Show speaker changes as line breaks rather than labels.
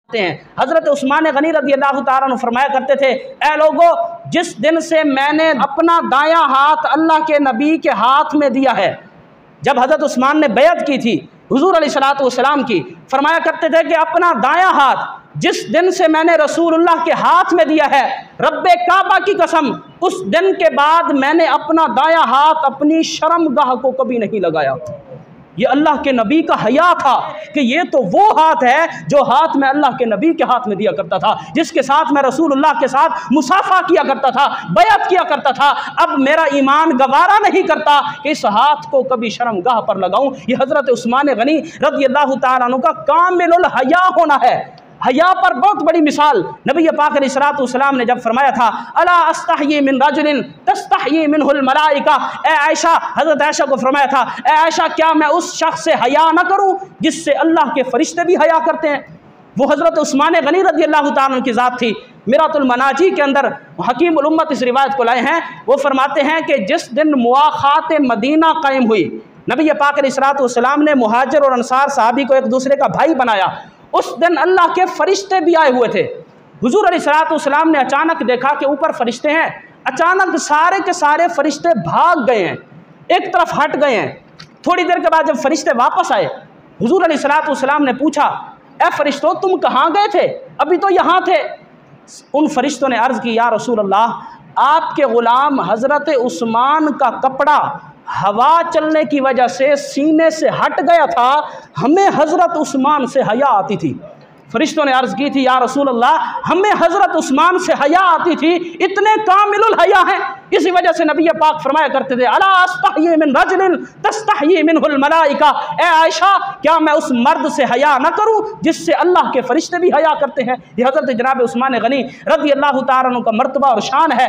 हैं। हज़रत उस्मान गनी रज़ी अल्लाह तआला अन्हु फरमाया करते थे, ऐ लोगो, जिस दिन से मैंने अपना दायां हाथ अल्लाह के नबी के हाथ में दिया है, जब हज़रत उस्मान ने बैअत की थी हुज़ूर अलैहिस्सलातु वस्सलाम की, फरमाया करते थे कि अपना दायां हाथ जिस दिन से मैंने रसूलुल्लाह के हाथ में दिया है, रब्बे काबा की कसम, उस दिन के बाद मैंने अपना दायां हाथ अपनी शर्मगाह को कभी नहीं लगाया। ये अल्लाह के नबी का हया था कि ये तो वो हाथ है जो हाथ में अल्लाह के नबी के हाथ में दिया करता था, जिसके साथ मैं रसूलुल्लाह के साथ मुसाफा किया करता था, बैअत किया करता था। अब मेरा ईमान गवारा नहीं करता कि इस हाथ को कभी शर्मगाह पर लगाऊं। ये हज़रत उस्मान गनी रज़ी अल्लाह तआला अन्हु का कामिलुल हया होना है। हया पर बहुत बड़ी मिसाल नबी पाक अलैहिस्सलातु वस्सलाम ने जब फरमाया था, अला अस्तहयी मिन रजुलिन तस्तहयी मिनहुल मलाइका, ए आयशा, हज़रत आयशा को फरमाया था, ए आयशा, क्या मैं उस शख्स से हया न करूं जिससे अल्लाह के फरिश्ते भी हया करते हैं। वो हज़रत उस्मान गनी रज़ी अल्लाह तआला अन्हु की ज़ात थी। मिरातुल मनाजी के अंदर हकीमुल उम्मत इस रिवायत को लाए हैं। वो फरमाते हैं कि जिस दिन मुआख़ात मदीना कायम हुई, नबी पाक अलैहिस्सलातु वस्सलाम ने मुहाजिर और अंसार सहाबी को एक दूसरे का भाई बनाया। उस दिन अल्लाह के फरिश्ते भी आए हुए थे। हुजूर अलैहिस्सलातु वस्सलाम ने अचानक देखा कि ऊपर फरिश्ते हैं। अचानक सारे के सारे फरिश्ते भाग गए हैं, एक तरफ हट गए हैं। थोड़ी देर के बाद जब फरिश्ते वापस आए, हुजूर अलैहिस्सलातु वस्सलाम ने पूछा, ए फरिश्तों, तुम कहाँ गए थे? अभी तो यहाँ थे। उन फरिश्तों ने अर्ज़ की, या रसूल अल्लाह, आपके ग़ुलाम हज़रत उस्मान का कपड़ा हवा चलने की वजह से सीने से हट गया था, हमें हज़रत उस्मान से हया आती थी। फरिश्तों ने अर्ज़ की थी, या रसूल अल्लाह, हमें हज़रत उस्मान से हया आती थी, इतने कामिलुल हया हैं। इसी वजह से नबी पाक फरमाया करते थे, अला अस्तहयी मिन रजुलिन तस्तहयी मिनहुल मलाइका, ए आयशा, क्या मैं उस मर्द से हया न करूं जिससे अल्लाह के फरिश्ते भी हया करते हैं। ये हज़रत जनाब उस्मान गनी रज़ी अल्लाह तआला अन्हु का मर्तबा और शान है।